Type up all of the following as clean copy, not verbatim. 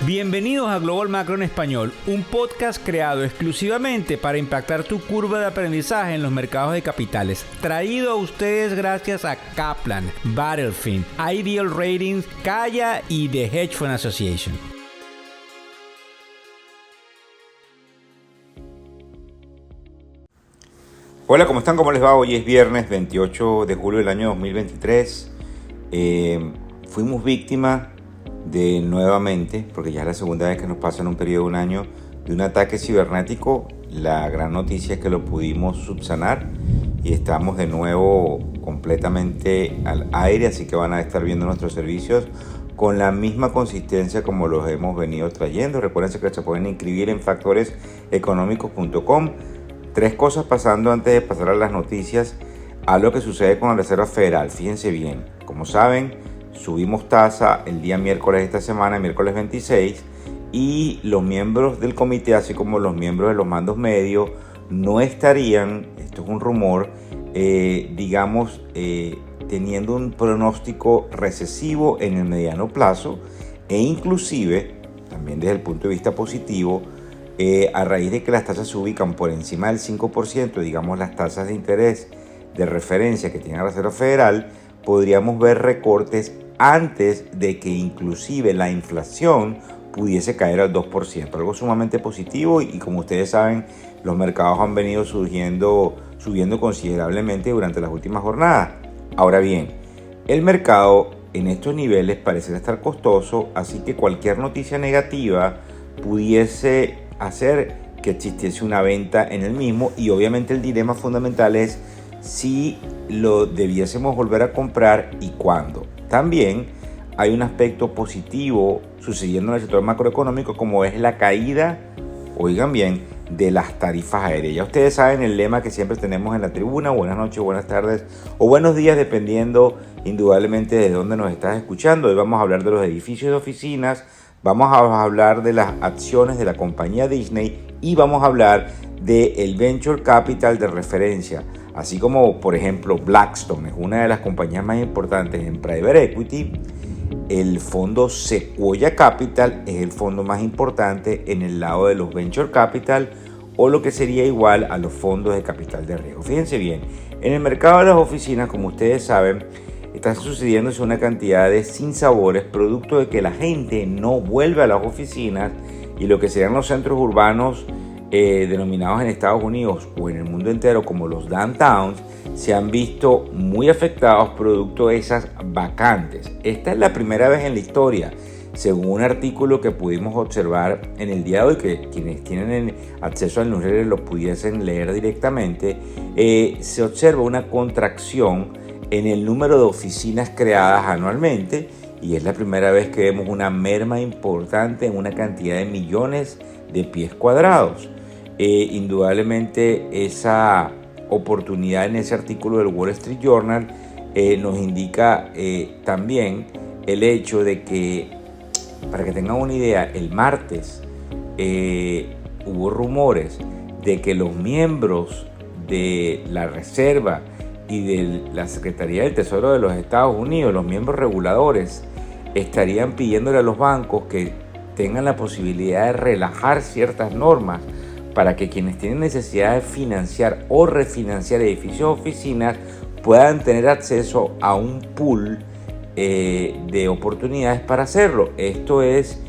Bienvenidos a Global Macro en Español, un podcast creado exclusivamente para impactar tu curva de aprendizaje en los mercados de capitales. Traído a ustedes gracias a Kaplan, Battlefield, Ideal Ratings, Kaya y The Hedge Fund Association. Hola, ¿cómo están? ¿Cómo les va? Hoy es viernes 28 de julio del año 2023. Fuimos víctimas de nuevamente, porque ya es la segunda vez que nos pasa en un periodo de un año, de un ataque cibernético. La gran noticia es que lo pudimos subsanar y estamos de nuevo completamente al aire, así que van a estar viendo nuestros servicios con la misma consistencia como los hemos venido trayendo. Recuerden que se pueden inscribir en factoreseconómicos.com. Tres cosas pasando antes de pasar a las noticias, a lo que sucede con la Reserva Federal. Fíjense bien, como saben, subimos tasa el día miércoles de esta semana, miércoles 26, y los miembros del comité, así como los miembros de los mandos medios, no estarían, esto es un rumor, teniendo un pronóstico recesivo en el mediano plazo, e inclusive, también desde el punto de vista positivo, a raíz de que las tasas se ubican por encima del 5%, digamos las tasas de interés de referencia que tiene la Reserva Federal, podríamos ver recortes antes de que inclusive la inflación pudiese caer al 2%, algo sumamente positivo, y como ustedes saben, los mercados han venido subiendo considerablemente durante las últimas jornadas. Ahora bien, el mercado en estos niveles parece estar costoso, así que cualquier noticia negativa pudiese hacer que existiese una venta en el mismo, y obviamente el dilema fundamental es si lo debiésemos volver a comprar y cuándo. También hay un aspecto positivo sucediendo en el sector macroeconómico, como es la caída, oigan bien, de las tarifas aéreas. Ya ustedes saben el lema que siempre tenemos en la tribuna: buenas noches, buenas tardes o buenos días, dependiendo indudablemente de dónde nos estás escuchando. Hoy vamos a hablar de los edificios de oficinas, vamos a hablar de las acciones de la compañía Disney y vamos a hablar del Venture Capital de referencia, así como por ejemplo Blackstone es una de las compañías más importantes en Private Equity. El fondo Sequoia Capital es el fondo más importante en el lado de los Venture Capital, o lo que sería igual a los fondos de capital de riesgo. Fíjense bien, en el mercado de las oficinas, como ustedes saben, está sucediéndose una cantidad de sinsabores, producto de que la gente no vuelve a las oficinas, y lo que serían los centros urbanos denominados en Estados Unidos o en el mundo entero como los downtowns se han visto muy afectados producto de esas vacantes. Esta es la primera vez en la historia, según un artículo que pudimos observar en el día de hoy, que quienes tienen acceso al newsletter lo pudiesen leer directamente. Se observa una contracción en el número de oficinas creadas anualmente, y es la primera vez que vemos una merma importante en una cantidad de millones de pies cuadrados. Indudablemente esa oportunidad en ese artículo del Wall Street Journal nos indica también el hecho de que, para que tengan una idea, el martes hubo rumores de que los miembros de la Reserva y de la Secretaría del Tesoro de los Estados Unidos, los miembros reguladores, estarían pidiéndole a los bancos que tengan la posibilidad de relajar ciertas normas para que quienes tienen necesidad de financiar o refinanciar edificios o oficinas puedan tener acceso a un pool de oportunidades para hacerlo. Esto es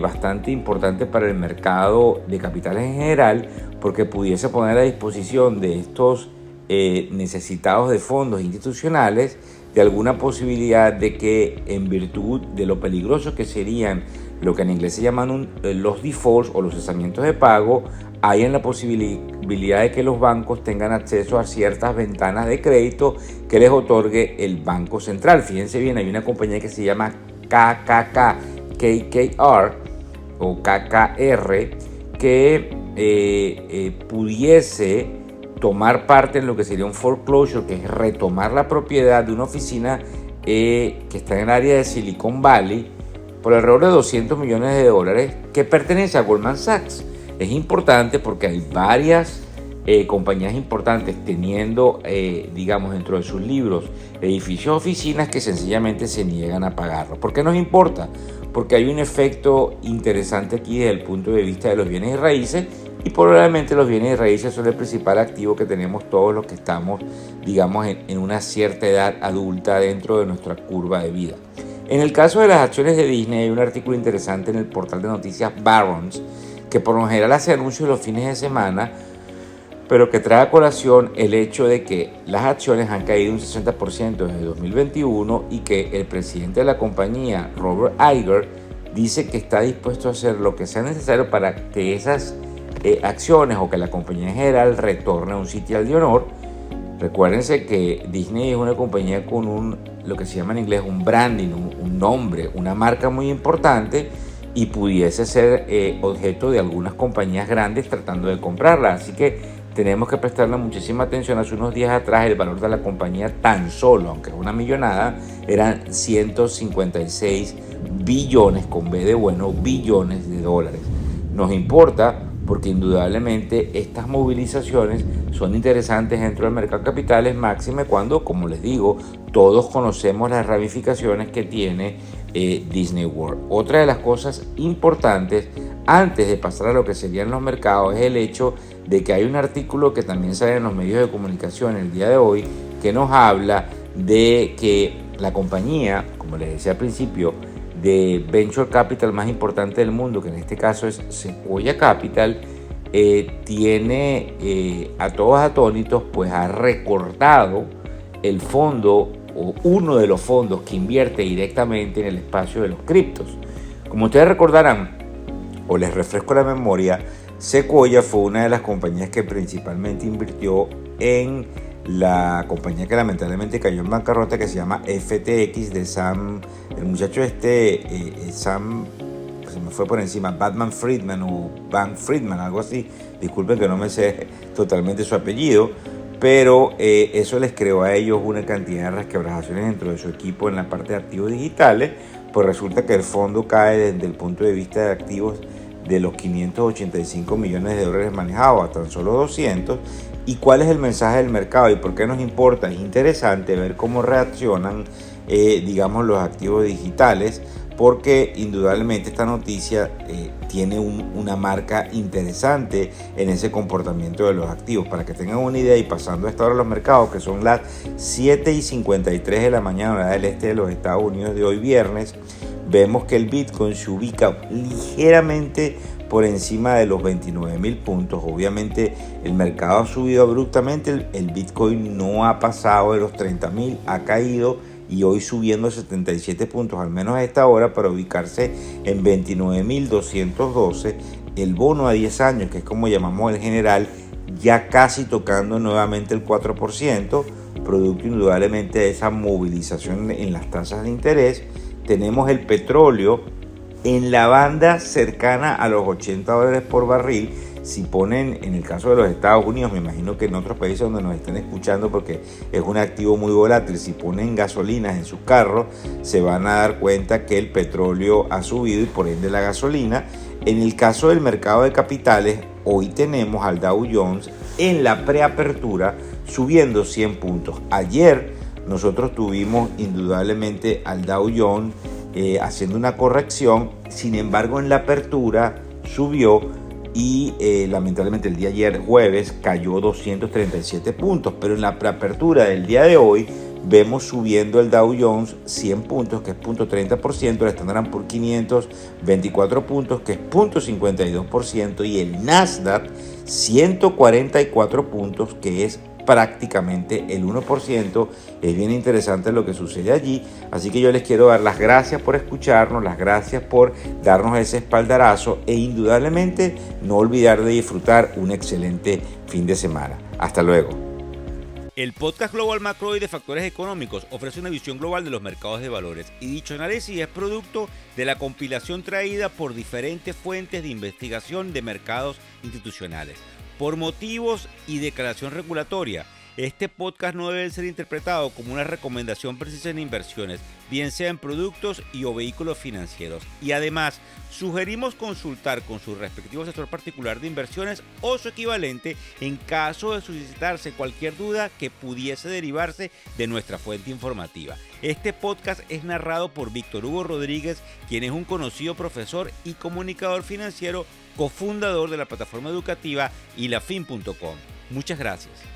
bastante importante para el mercado de capitales en general, porque pudiese poner a disposición de estos necesitados de fondos institucionales de alguna posibilidad de que, en virtud de lo peligroso que serían lo que en inglés se llaman los defaults o los cesamientos de pago, hayan la posibilidad de que los bancos tengan acceso a ciertas ventanas de crédito que les otorgue el Banco Central. Fíjense bien, hay una compañía que se llama KKR o KKR que pudiese tomar parte en lo que sería un foreclosure, que es retomar la propiedad de una oficina que está en el área de Silicon Valley por alrededor de $200 millones que pertenece a Goldman Sachs. Es importante porque hay varias compañías importantes teniendo, dentro de sus libros edificios, oficinas que sencillamente se niegan a pagarlo. ¿Por qué nos importa? porque hay un efecto interesante aquí desde el punto de vista de los bienes y raíces, y probablemente los bienes y raíces son el principal activo que tenemos todos los que estamos, digamos, en una cierta edad adulta dentro de nuestra curva de vida. En el caso de las acciones de Disney hay un artículo interesante en el portal de noticias Barron's, que por lo general hace anuncios los fines de semana, pero que trae a colación el hecho de que las acciones han caído un 60% desde 2021 y que el presidente de la compañía, Robert Iger, dice que está dispuesto a hacer lo que sea necesario para que esas acciones o que la compañía en general retorne a un sitial de honor. Recuérdense que Disney es una compañía con lo que se llama en inglés un branding, un nombre, una marca muy importante, y pudiese ser objeto de algunas compañías grandes tratando de comprarla. Así que tenemos que prestarle muchísima atención. Hace unos días atrás el valor de la compañía tan solo, aunque es una millonada, eran 156 billones, con B de bueno, billones de dólares. Nos importa porque indudablemente estas movilizaciones son interesantes dentro del mercado de capitales, máxime cuando, como les digo, todos conocemos las ramificaciones que tiene Disney World. Otra de las cosas importantes antes de pasar a lo que serían los mercados es el hecho de que hay un artículo que también sale en los medios de comunicación el día de hoy que nos habla de que la compañía, como les decía al principio, de Venture Capital más importante del mundo, que en este caso es Sequoia Capital, tiene a todos atónitos, pues ha recortado el fondo o uno de los fondos que invierte directamente en el espacio de los criptos. Como ustedes recordarán, o les refresco la memoria, Sequoia fue una de las compañías que principalmente invirtió en la compañía que lamentablemente cayó en bancarrota, que se llama FTX, de Sam, el muchacho Sam, se me fue por encima, Batman Friedman o Bank Friedman, algo así, disculpen que no me sé totalmente su apellido, pero eso les creó a ellos una cantidad de resquebrajaciones dentro de su equipo en la parte de activos digitales. Pues resulta que el fondo cae desde el punto de vista de activos de los 585 millones de dólares manejados a tan solo 200. ¿Y cuál es el mensaje del mercado y por qué nos importa? Es interesante ver cómo reaccionan, digamos, los activos digitales, porque indudablemente esta noticia tiene una marca interesante en ese comportamiento de los activos. Para que tengan una idea, y pasando a esta hora los mercados, que son las 7:53 de la mañana, hora del este de los Estados Unidos de hoy viernes, vemos que el Bitcoin se ubica ligeramente por encima de los 29.000 puntos. Obviamente el mercado ha subido abruptamente, el Bitcoin no ha pasado de los 30.000, ha caído y hoy subiendo 77 puntos, al menos a esta hora, para ubicarse en 29.212. El bono a 10 años, que es como llamamos el general, ya casi tocando nuevamente el 4%, producto indudablemente de esa movilización en las tasas de interés. Tenemos el petróleo en la banda cercana a los $80 por barril. Si ponen, en el caso de los Estados Unidos, me imagino que en otros países donde nos estén escuchando, porque es un activo muy volátil, si ponen gasolinas en sus carros, se van a dar cuenta que el petróleo ha subido y por ende la gasolina. En el caso del mercado de capitales, hoy tenemos al Dow Jones en la preapertura subiendo 100 puntos. Ayer nosotros tuvimos indudablemente al Dow Jones haciendo una corrección, sin embargo en la apertura subió y lamentablemente el día ayer jueves cayó 237 puntos, pero en la preapertura del día de hoy vemos subiendo el Dow Jones 100 puntos, que es 0.30%, el Standard & Poor's 500 24 puntos, que es 0.52%, y el Nasdaq 144 puntos, que es prácticamente el 1%. Es bien interesante lo que sucede allí, así que yo les quiero dar las gracias por escucharnos, las gracias por darnos ese espaldarazo e indudablemente no olvidar de disfrutar un excelente fin de semana. Hasta luego. El podcast Global Macro y de Factores Económicos ofrece una visión global de los mercados de valores, y dicho análisis es producto de la compilación traída por diferentes fuentes de investigación de mercados institucionales. Por motivos y declaración regulatoria, Este podcast no debe ser interpretado como una recomendación precisa en inversiones, bien sea en productos y o vehículos financieros. Y además, sugerimos consultar con su respectivo asesor particular de inversiones o su equivalente en caso de suscitarse cualquier duda que pudiese derivarse de nuestra fuente informativa. Este podcast es narrado por Víctor Hugo Rodríguez, quien es un conocido profesor y comunicador financiero, cofundador de la plataforma educativa ilafin.com. Muchas gracias.